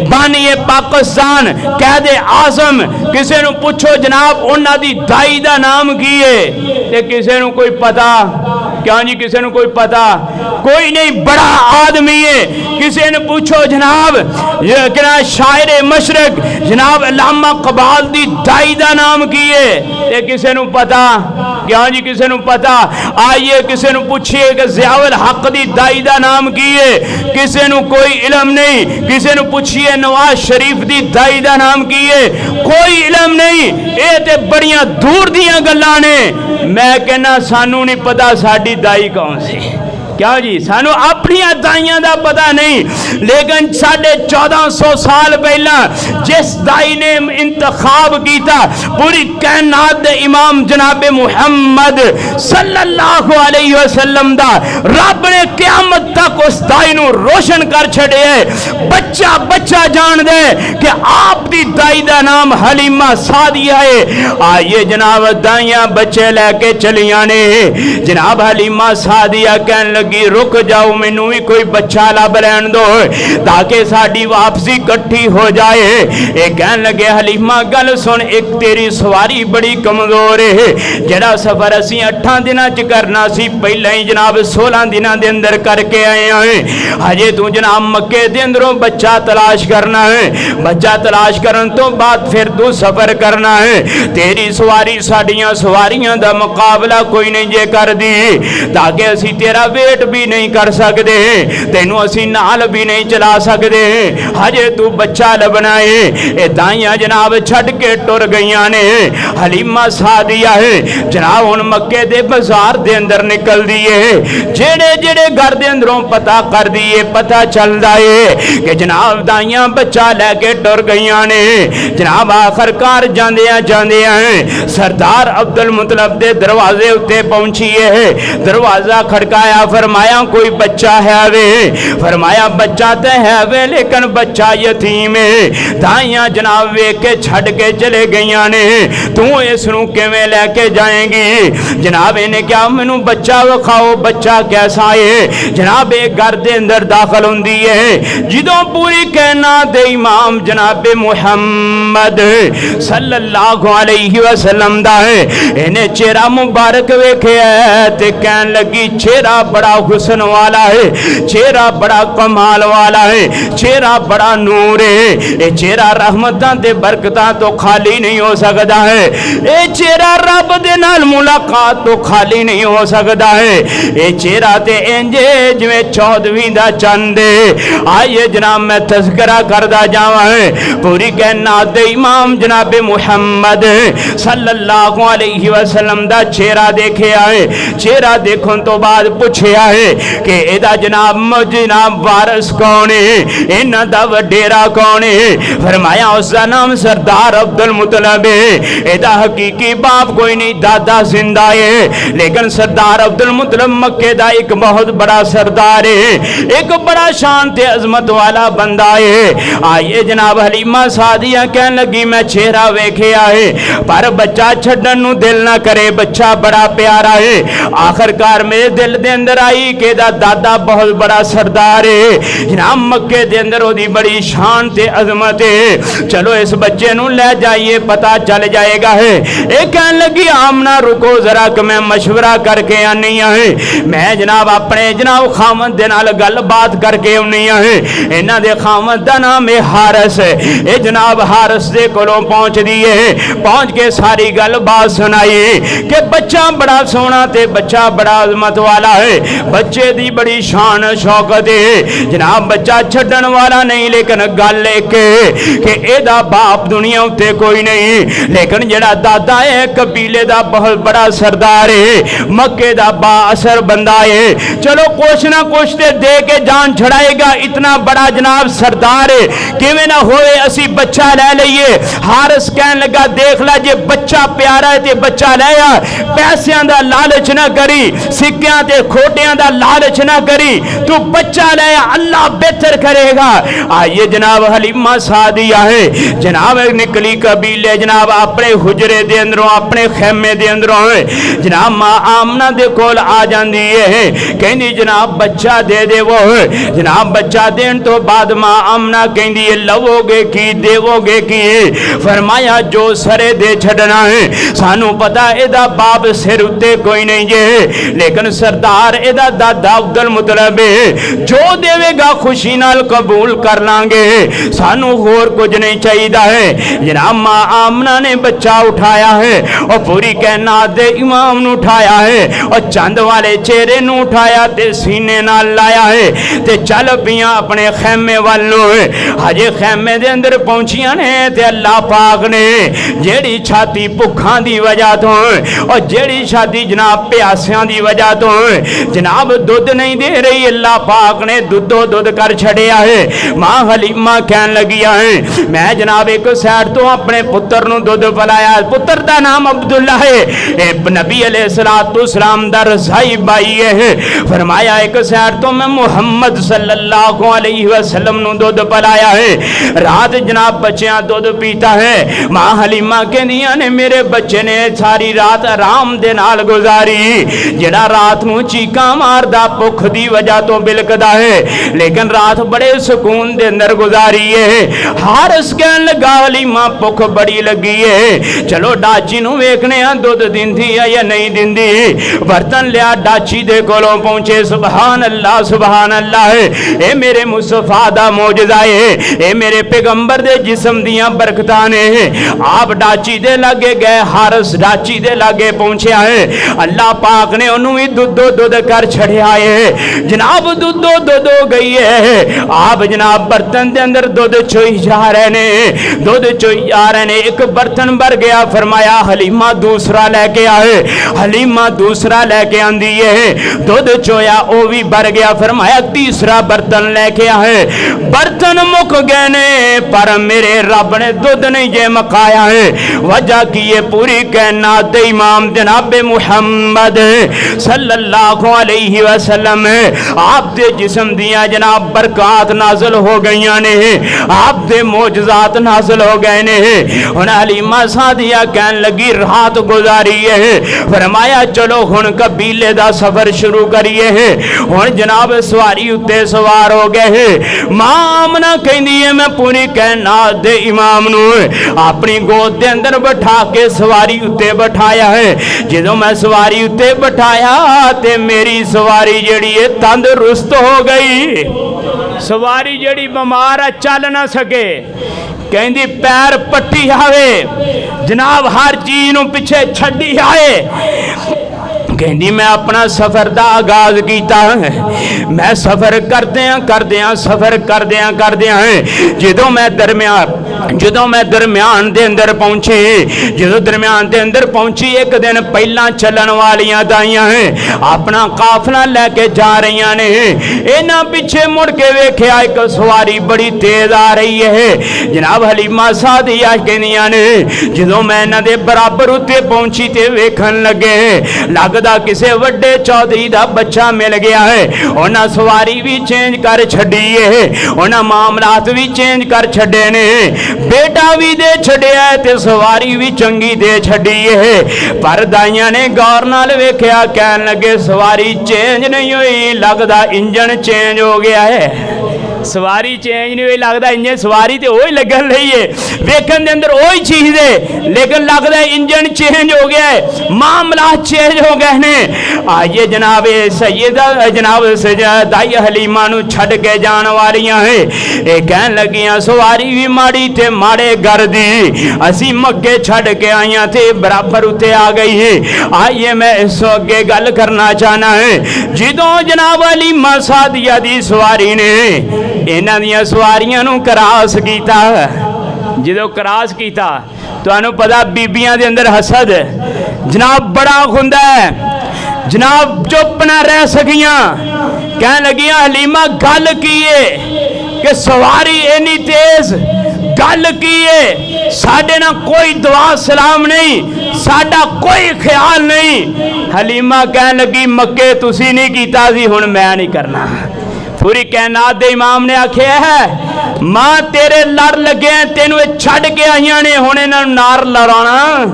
बानिए पाकिस्तान कैदे आज़म किसी नूं पूछो जनाब उन्हां दी दाई दा नाम की है ते किसी नूं कोई पता, क्यों जी किसी नूं कोई पता कोई नहीं, बड़ा आदमी है। किसी ने पूछो जनाब क्या शायर मशरक जनाब अल्लामा इकबाल दी दाई दा नाम की है ते किसी नूं पता, क्यों जी किसी नूं पता। आइए किसी नूं पूछिए कि ज़ियाउल हक दी दाई दा नाम की है, किसी नूं कोई इलम नहीं। किसी नूं पूछिए नवाज शरीफ दी दाई दा नाम की है, कोई इलम नहीं। ये ते बड़ियां दूर दियां गल्लां ने। मैं कहना सानू नहीं पता साडी दाई कौन सी, क्या जी सानू अपनी दाइयां दा पता नहीं, लेकिन 1450 साल पहला जिस दाई ने इंतखाब किया पूरी कायनात दे इमाम जनाब मुहम्मद सल्लल्लाहु अलैहि वसल्लम दा, रब ने क़यामत तक उस दाई नूं रोशन कर छड़े। बच्चा बच्चा जान दे कि आप दी दाई दा नाम हलीमा सादिया है। आइए जनाब दाइयां बच्चे लैके चलियां ने, जनाब हलीमा सादिया कहन लगी रुक जाओ मैनू भी कोई बच्चा लब लैन दो ताकि साडी वापसी इकट्ठी हो जाए। ये कहन लगे हलीमा गल सुन, एक तेरी सवारी बड़ी कमजोर है, जड़ा सफर असी 8 दिनों च करना सी पहला ही जनाब 16 दिनों के अंदर करके आए हैं। हजे तू जनाब मक्के दे अंदरों बच्चा तलाश करना है, बच्चा तलाश करन तो बाद फिर तू सफर करना है। तेरी सवारी साडियां सवारियां दा मुकाबला कोई नहीं जे कर दी ताकि असी तेरा वेट ਆਪਰੇਟ ਵੀ ਨਹੀਂ ਕਰ ਸਕਦੇ, ਤੈਨੂੰ ਅਸੀਂ ਨਾਲ ਵੀ ਨਹੀਂ ਚਲਾ ਸਕਦੇ, ਹਜੇ ਤੂੰ ਬੱਚਾ ਲੱਭਣਾ ਏ। ਇਹ ਦਾਈਆਂ ਜਨਾਬ ਛੱਡ ਕੇ ਟੁਰ ਗਈਆਂ ਨੇ। ਹਲੀਮਾ ਸਾਦੀਆ ਹੈ ਜਨਾਬ ਹੁਣ ਮੱਕੇ ਦੇ ਬਾਜ਼ਾਰ ਦੇ ਅੰਦਰ ਨਿਕਲਦੀ ਏ, ਜਿਹੜੇ ਜਿਹੜੇ ਘਰ ਦੇ ਅੰਦਰੋਂ ਪਤਾ ਕਰਦੀ ਏ, ਪਤਾ ਚੱਲਦਾ ਏ ਕਿ ਜਨਾਬ ਦਾਈਆਂ ਬੱਚਾ ਲੈ ਕੇ ਟੁਰ ਗਈਆਂ ਨੇ। ਜਨਾਬ ਆਖਰਕਾਰ ਜਾਂਦਿਆਂ ਜਾਂਦਿਆਂ ਸਰਦਾਰ ਅਬਦੁਲ ਮੁਤਲਬ ਦੇ ਦਰਵਾਜ਼ੇ ਉੱਤੇ ਪਹੁੰਚੀ ਏ। ਦਰਵਾਜ਼ਾ ਖੜਕਾਇਆ, ਫਰਮਾਇਆ ਕੋਈ ਬੱਚਾ है वे? फरमाया बच्चा तो है वे लेकिन बच्चा यतीम है। दाइयां जनाब वेख के छड़ के चले गईयां ने, तू इस नूं किवें लैके जाएंगी? जनाब इन्हें क्या मैनू बच्चा विखाओ, बच्चा कैसा है? जनाब एक घर दे अंदर दाखिल हुंदी है जिदों पूरी कायनात दे इमाम जनाब मुहम्मद सल्लल्लाहु अलैहि वसल्लम दा है। इन्हें चेहरा मुबारक वेखिया ते कहन लगी चेहरा बड़ा हुस्न वाला है, चेहरा बड़ा कमाल वाला है, चेहरा बड़ा नूर है। ये चेहरा रहमतां ते बरकतां तो खाली नहीं हो सकता है, ये चेहरा रब दे नाल मुलाकात तो खाली नहीं हो सकता है। ये चेहरा ते इंजे जिवें 14वीं दा चंद है। आइए जनाब मैं तज़किरा करदा जावां पूरी कायनात दे इमाम जनाब मुहम्मद सल्लल्लाहु अलैहि वसल्लम दा चेहरा देखिया है। चेहरा देखण तो बाद पूछया है कि एदा जनाब वारस कौन है, इन्हां दा वडेरा कौन है? फरमाया उसका नाम सरदार अब्दुल मुतलब है। एदा हकीकी बाप कोई नहीं, दादा जिंदा है, लेकिन सरदार अब्दुल मुतलब मक्के दा एक बहुत बड़ा सरदार है, एक बड़ा शान ते अजमत वाला बंदा है। आइए जनाब हलीमा सादिया कहन लगी मैं चेहरा वेखिया है पर बच्चा छड्डन नूं दिल ना करे, बच्चा बड़ा प्यारा है। आखिरकार मेरे दिल दे अंदर आई कि दा दादा बहुत बड़ा सरदार है, जनाब मक्के दे अंदर ओदी बड़ी शान ते अजमत है। चलो इस बच्चे नूं ले जाइए, पता चल जाएगा है। ये कहन लगी आमना रुको जरा कि मैं मशवरा करके आनी है। मैं जनाब अपने जनाब खामद दे नाल गल बात करके आनी है। इन्हां दे खामद दा नाम है हारिस। ये जनाब हारिस दे कोलों पहुंचदी है, पहुंच के सारी गल बात सुनाई कि बच्चा बड़ा सोहना ते बच्चा बड़ा अजमत वाला है, बच्चे दी बड़ी शान शौकत है। जनाब बच्चा छड्डन वाला नहीं, लेकिन गल एक कि एदा बाप दुनिया उत्ते कोई नहीं, लेकिन जेड़ा दादा है कबीले दा बहुत बड़ा सरदार है, मक्के दा बाअसर बंदा है। चलो कुछ ना कुछ ते दे के जान छड़ाएगा, इतना बड़ा जनाब सरदार है, किवें ना होए असी बच्चा ले लईए। हारिस कहन लगा देख ला जे बच्चा प्यारा है ते बच्चा ले आ, पैसियां दा लालच ना करी, सिक्कियां ते खोटियां दा लालच ना करी, तू बच्चा ले आ, अल्लाह बेहतर करेगा। आइए जनाब हलीमा सादिया है जनाब निकली कबीले जनाब अपने हुजरे दे अंदरों, अपने खैमे दे अंदरों जनाब मां आमना दे कोल आ जांदी है, कहंदी जनाब बच्चा दे देवो। जनाब बच्चा देन तो बाद मां आमना कहंदी लवोगे की देवोगे की? फरमाया जो सरे दे छड़ना है, सानू पता एदा बाप सिर उत्ते कोई नहीं जे, लेकिन सरदार एदा दादा अब्दुल मुतलब है, जो देवेगा खुशी नाल कबूल कर लांगे, सानू होर कुछ नहीं चाहिए है। जनाब मां आमना ने बच्चा उठाया है और पूरी कायनात दे इमाम नू उठाया है और चंद वाले चेहरे नू उठाया ते सीने नाल लाया है ते चल पियां अपने खैमे वाल नू। हजे खैमे दे अंदर पहुंचियां ने ते अल्लाह पाक ने जेड़ी छाती भुखां दी वजह तो और जेड़ी छाती जनाब प्यासियां दी वजह तो जनाब दुध नहीं दे रही, अल्लाह पाक ने दुधो दुध कर छड़िया है। मां हलीमा कहन लगिया है मैं जनाब एक सैड तो अपने पुत्र नू दुध पिलाया, पुत्र दा नाम अब्दुल्ला है, नबी अलैहिस्सलाम दा रज़ाई भाई है। फरमाया एक सैड तो मैं मुहम्मद सल्लल्लाहु अलैहि वसल्लम नू दुध पिलाया है, रात जनाब बच्चियां दुध पीता है। मां हलीमा कहंदियां ने मेरे बच्चे ने सारी रात आराम दे नाल गुजारी, जेड़ा रात नू चीकां मारदा भुख दी वजह तो बिलकदा है, लेकिन रात बड़े सुकून दे अंदर गुजारी है। हारिस कहन लगा हलीमा भुख बड़ी लगी है, चलो डाची नू वेखने आ दुध दिंदी है या नहीं दिंदी। बर्तन लिया डाची दे कोलों पहुंचे, सुभान अल्लाह है, ए मेरे मुस्तफा दा मौजज़ा है, ए मेरे पैगंबर दे जिस्म दियां बरकतां ने। आप डाची दे लागे गए, हारिस डाची दे लागे पहुंचया है, अल्लाह पाक ने उन्होंने भी दुधो दुध कर कर छड़िया है। जनाब दुध हो गई है। आप जनाब बर्तन के अंदर दुध चोई जा रहे ने, दुध चोई जा रहे ने। एक बर्तन भर गया, फरमाया हलीमा दूसरा लेके आए। हलीमा दूसरा लेके आंदी है, दुध चोया वो भी भर गया, फरमाया तीसरा बर्तन लेके आए। बर्तन मुक गए ने पर मेरे रब ने दुध नहीं जे मकाया है। वजह की ये पूरी कायनात इमाम जनाब मुहम्मद सल्लल्लाहु अलैहि वसल्लम आप दे जिस्म दियां जनाब बरकात नाज़िल हो गई ने, आप दे मोजज़ात नाज़िल हो गए ने। हुण हलीमा सादिया कहन लगी रात गुजारी है, फरमाया चलो हुण कबीले दा सफर शुरू करिए। हुण जनाब सवारी उत्ते सवार हो गए। मां आमना कहंदी है मैं पूरी कायनात दे इमाम नूं अपनी गोद दे अंदर बैठा के सवारी उत्ते बैठाया है। जदों मैं सवारी उत्ते बैठाया ते मेरी सवारी जड़ी है तंदुरुस्त हो गई। सवारी जड़ी बीमार है चल ना सके, कहंदी पैर पट्टी आवे, जनाब हर चीज नूं पिछे छड्डी आए। कहंदी मैं अपना सफर का आगाज किया। मैं सफर करदियां सफर करदियां जदों मैं दरम्यान दे अंदर पहुंची, जदों दरम्यान दे अंदर पहुंची एक दिन पहला चलन वालियां दाइयां अपना काफला लेके जा रही ने। इन्हां पिछे मुड़ के वेख्या एक सवारी बड़ी तेज आ रही है। जनाब हलीमा सादिया कहंदियां ने जदों मैं इन्हां दे बराबर उत्ते पहुंची ते वेखन लगे लगदा किसी वड्डे चौधरी का बच्चा मिल गया है। उन्हें सवारी भी चेंज कर छड़ी है, उन्हें मामलात भी चेंज कर छड़े ने, बेटा भी दे छड़िया ते सवारी भी चंगी दे छड़ी है। पर दाइयां ने गौर नाल वेख्या, कहन लगे सवारी चेंज नहीं हुई, लगता इंजन चेंज हो गया है। सवारी चेंज नहीं हुई, लगता इंजन सवारी तो वही लगन रही है, वेखन दे अंदर वही चीज है, लेकिन लगता है इंजन चेंज हो गया है, मामला चेंज हो गए ने। आइए जनाब सैयदा जनाब दाई हलीमा नूं छड्ड के जान वालियां है। ये कहन लगियां सवारी भी माड़ी ते माड़े घर दी, असी मक्के छड्ड के आईयां ते बराबर उत्ते आ गई है। आइए मैं इस अगे गल करना चाहना है। जदों जनाब हलीमा सादिया दी सवारी ने इन्हां दियां सवारियां नूं क्रॉस कीता, जदों क्रॉस कीता तुहानूं पता बीबियां दे अंदर हसद जनाब बड़ा हुंदा है। जनाब चुप ना रह सकियां, कहन लगियां हलीमा गल की है कि सवारी इन्नी तेज, गल की है साडे नाल कोई दुआ सलाम नहीं, साडा कोई ख्याल नहीं। हलीमा कहन लगी मक्के तुसी नहीं कीता सी, हुण मैं नहीं करना। पूरी कायनात दे इमाम ने आख्या है मां तेरे लड़ लगे तेनू छड्ड के आईयां ने, हुण इन्हां नूं नार लड़ाना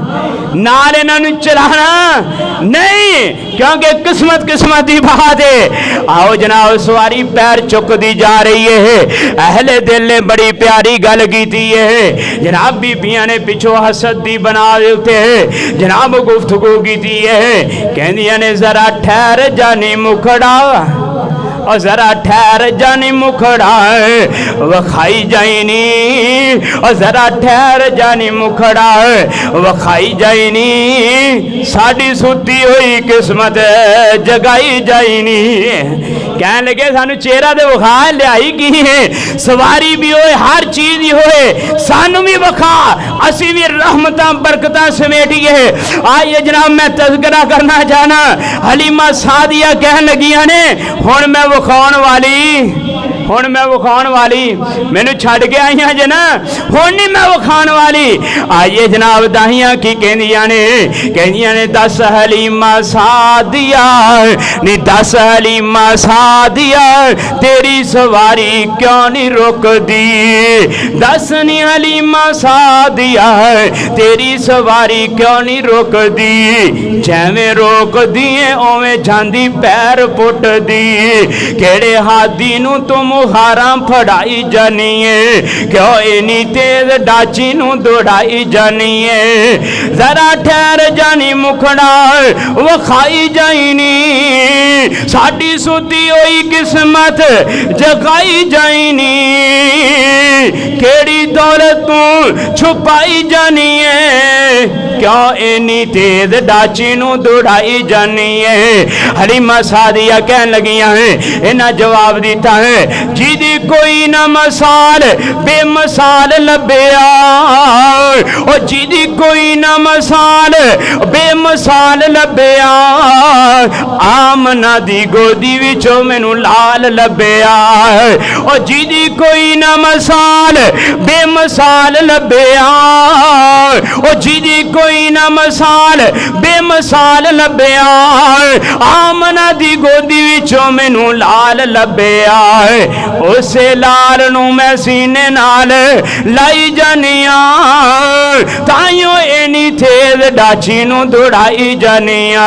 नाल इन्हां नूं चलाना नहीं, क्योंकि किस्मत की बात है। आओ जनाब सवारी पैर चुकती जा रही है। अहले दिल ने बड़ी प्यारी गल की है, जनाब बीबियां ने पिछों हसद दी बना देते है। जनाब गुफ्तगू की है, कहंदियां ने जरा ठहर जानी मुखड़ा, और जरा ठहर जानी मुखड़ा वखाई जाइनी, और जरा ठहर जानी मुखड़ा वखाई जाइनी, साड़ी सुती हुई किस्मत जगाई जाइनी। कहन लगे सानू चेहरा दे वखा, लियाई की है सवारी भी होए हर चीज ही होए, सानू भी वखा, असी भी रहमतां बरकतां समेटिए। आइए जनाब मैं तज़किरा करना चाहना, हलीमा सादिया कहन लगियां ने हुण मैं विखाउण वाली मैनू छड्ड के आईयां जे ना, हुण नहीं मैं विखाउण वाली। आइए जनाब दाहियां की कहंदियां ने दस हलीमा सादिया नी, दस हलीमा सादिया तेरी सवारी क्यों नहीं रुकदी, दस नी हलीमा सादिया तेरी सवारी क्यों नहीं रुकदी, जिवें रोकदी है उवें जांदी पैर पुटदी, केड़े हादी नूं तू मुहारां फड़ाई जानी है, क्यों इन्नी तेज डाची नूं दौड़ाई जानी है, जरा ठहर जानी मुखड़ा वखाई जाइनी, साडी सुती होई किस्मत जगाई जाइनी, केड़ी दौलत तू छुपाई जानी है, क्यों इन्नी तेज डाची नू दौड़ाई जानी है। हलीमा सादिया कहन लगियां है, इन्हें जवाब दिता है, जिदी कोई ना मिसाल बेमिसाल लभ्या, और जिदी कोई ना मिसाल बेमिसाल लभ्या, आमना दी गोदी विचों मैनू लाल लभ्या, और जिदी कोई ना मिसाल बेमिसाल लभ्या, और जिदी कोई ना मिसाल बेमिसाल लभ्या, आमना दी गोदी विचों मैनू लाल लभ्या, उसे लाल नू मैं सीने नाल लाई जानिया, ताइयों इन्नी तेज डाची नू दौड़ाई जानिया।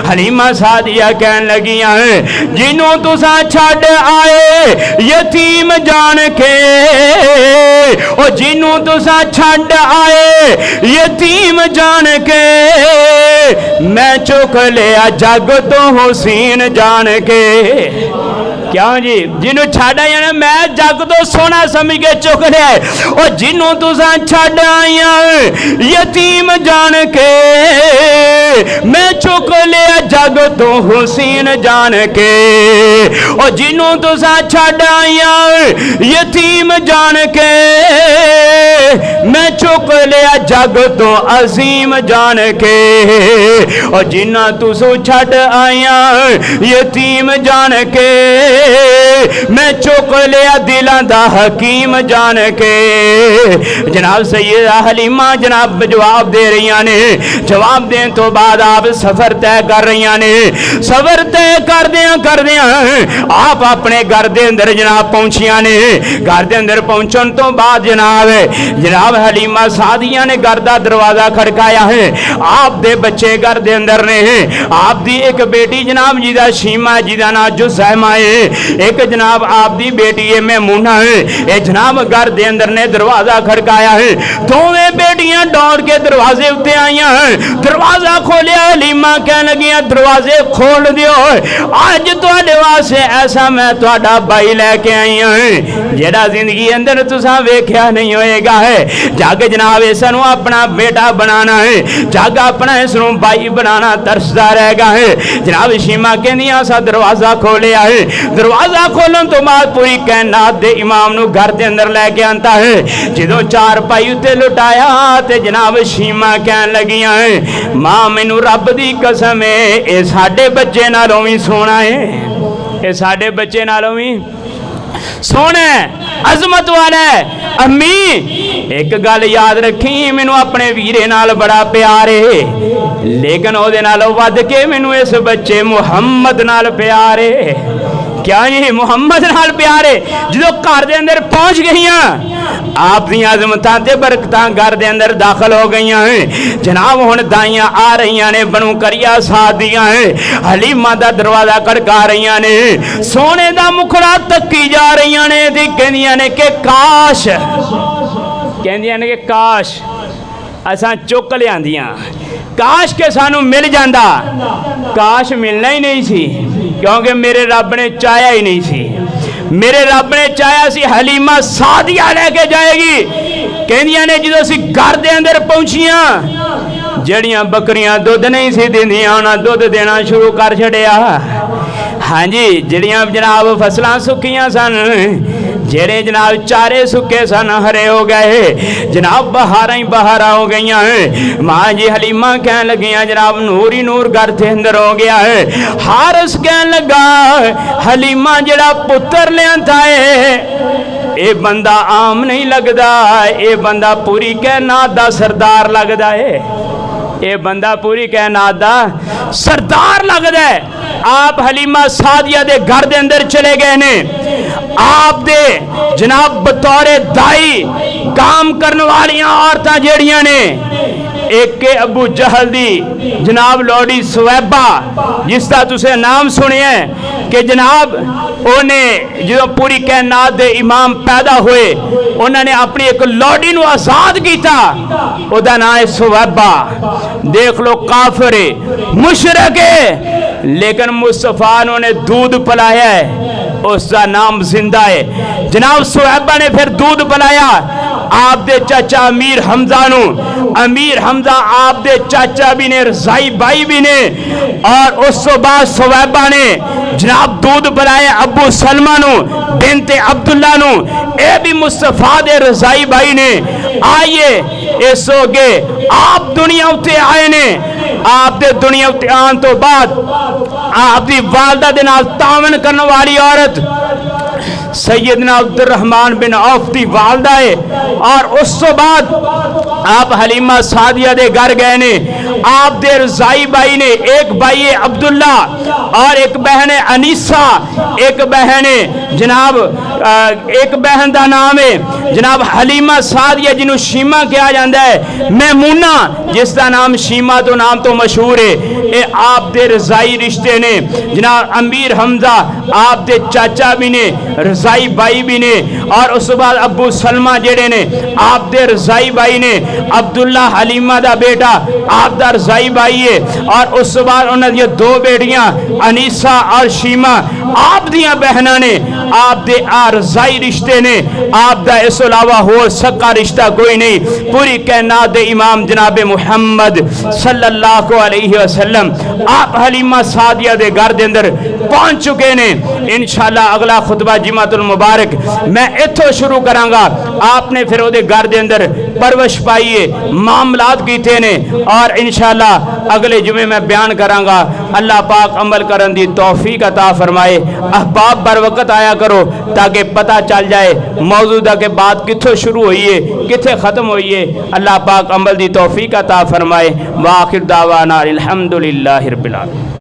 हलीमा सादिया कहन लगियां, जिन्हों तुसा छड्ड आए यतीम जान के, और जिन्हों तुसा छड्ड आए यतीम जान के, मैं चुक लिया जग तो हुसैन जान के। क्यों जी, जिन्हों छड्ड आया मैं जग तो सोना समझ के चुक लिया, और जिन्हों तुसा छड्ड आया यतीम जान के, मैं चुक लिया जग तो हुसैन जान के, और जिन्हों तुसा छड्ड आया यतीम जान के, मैं चुक लिया जग तो अजीम जान के, और जिन्ना तुसो छड्ड आया यतीम जान के, मैं चुक लिया दिलां दा हकीम जान के। जनाब सैयदा हलीमा जनाब जवाब दे रही ने, जवाब देने तो बाद आप सफर तय कर रही ने। सफर तय करदियां आप अपने घर के अंदर जनाब पहुंचिया ने। घर के अंदर पहुंचने तो बाद जनाब हलीमा सादिया ने घर का दरवाजा खड़काया है। आप दे बच्चे घर के अंदर ने, आप दी एक बेटी जनाब जी का शीमा जी का नाम जुसैमा है, एक जनाब आप दी बेटी है मैमूना है। ये जनाब घर के अंदर ने दरवाजा खड़काया है। दोवें बेटियां दौड़ के दरवाजे उत्ते आईया हैं। दरवाजा खोलिया, हलीमा कह लगी दरवाजे खोल दियो, अज तुहाडे वास्ते ऐसा मैं तुहाडा भाई लैके आई हूं जेड़ा जिंदगी अंदर तुसा वेख्या नहीं होएगा है। जग जनाब इसनू अपना बेटा बनाना है, जग अपना इसनू भाई बनाना तरसदा रहेगा है। जनाब शीमा कहंदी असा दरवाजा खोलिया है। दरवाजा खोलन तो बाद पूरी कायनात दे इमाम नू घर के अंदर लैके आंदा है। जो चार पाई उत्ते लुटाया ते जनाब शीमा कहन लगियां है, मां मैनू रब दी कसम है ये साडे बच्चे नालों भी सोना है, ये साडे बच्चे नालों भी सोना अजमत वाला है। अम्मी एक गल याद रखी, मैनू अपने वीरे नाल बड़ा प्यार है, लेकिन ओदे नालों वध के मैनू इस बच्चे मुहम्मद नाल प्यार है। क्या जी मुहम्मद नाल प्यार है। जो घर के अंदर पहुंच गई आप दी अजमतां ते बरकतां घर के अंदर दाखिल हो गई हैं। जनाब हुण दाइयां आ रही ने, बनू करिया सादियां हैं, हलीमा दा दरवाजा खड़का रही ने, सोने दा मुखड़ा तकी जा रही ने, कहंदियां ने कि काश, कहंदियां ने कि काश असां चुक लियांदियां, काश के सानू मिल जाता। काश मिलना ही नहीं सी, क्योंकि मेरे रब ने चाहया ही नहीं सी। मेरे रब ने चाहया सी हलीमा सादिया लैके जाएगी। कहंदियां ने जो असीं घर दे अंदर पहुंचियां, जड़ियां बकरियां दुध नहीं सी दिंदियां उन्हां दुध देना शुरू कर छड़िया। हाँ जी, जड़ियां जनाब फसलां सुक्कियां सन, जेड़े जनाब चारे सुके सन हरे हो गए, जनाब बहारा ही बहारा हो गई हैं। माँ जी हलीमा कह लगियां जनाब नूर ही नूर घर के अंदर हो गया है। हारस कह लगा हलीमा जड़ा पुत्र लियांदा है ये बंदा आम नहीं लगता, ये बंदा पूरी कायनात दा सरदार लगता है, ये बंदा पूरी कायनात दा सरदार लगता है। आप हलीमा सादिया दे घर दे अंदर चले गए ने। आप दे जनाब बतौरे दाई काम करने वाली औरतां जेड़ियां ने, एक के अबू जहल दी जनाब लौड़ी सुवैबा, जिसका तुसे नाम सुनिया कि जनाब उन्हें जो पूरी कायनात दे इमाम पैदा हुए, उन्होंने अपनी एक लौड़ी नू आजाद किया, उहदा नाम है सुवैबा। देख लो काफिर मुशरक है, लेकिन मुस्तफा ने दूध पिलाया है, उसका नाम जिंदा है। जनाब सुवैबा ने फिर दूध पिलाया आप दे चाचा अमीर हमजा नू, امیر حمزہ آپ دے چاچا بھی نے رضائی بھائی بھی نے اور اس تو بعد صویبہ نے جناب دودھ پلائے ابو سلمہ نو بنت عبداللہ نو اے بھی مصطفیٰ دے رضائی بھائی نے آئیے اس ہو گئے آپ دنیا اتے آئے نے آپ دے دنیا اتے آن تو بعد آپ دی والدہ دے نال تعاون کرنے والی عورت سیدنا عبد الرحمن بن عوف دی والدہ ہے اور اس تو بعد آپ حلیمہ سعدیہ دے گھر گئے نے آپ دے رضائی بھائی نے ایک بھائی عبداللہ اور ایک بہن انیسہ ایک بہن جناب ایک بہن دا نام ہے جناب حلیمہ سعدیہ جنہوں شیمہ کیا جاندہ ہے میمونہ جس دا نام شیمہ تو نام تو مشہور ہے اے آپ دے رضائی رشتے نے جناب امیر حمزہ آپ دے چاچا بھی نے رضائی بھائی بھی نے اور اس بعد ابو سلمہ جڑے نے آپ دے رضائی بھائی نے عبداللہ حلیمہ دا بیٹا آپ دا رضائی بھائی ہے اور اس بعد انہوں نے دو بیٹیاں انیسہ اور شیمہ آپ دیاں بہنہ نے آپ دے رضائی رشتے نے آپ دا اس علاوہ ہو سکا رشتہ کوئی نہیں پوری کائنات دے امام جناب محمد صلی اللہ علیہ وسلم آپ حلیمہ سعدیہ دے گھر دے اندر پہنچ چکے نے انشاءاللہ اگلا خطبہ جمعۃ المبارک میں اتھو شروع کروں گا آپ نے پھر وہ دے گھر دے اندر پرورش پائیے معاملات کیتے نے اور انشاءاللہ اگلے جمعے میں بیان کروں گا اللہ پاک عمل کرن دی توفیق عطا فرمائے احباب بر وقت آیا کرو تاکہ پتہ چل جائے موضوع کے بعد کتھوں شروع ہوئی ہے کتھے ختم ہوئی ہے اللہ پاک عمل دی توفیق عطا فرمائے وآخر دعوانا الحمدللہ رب العالمین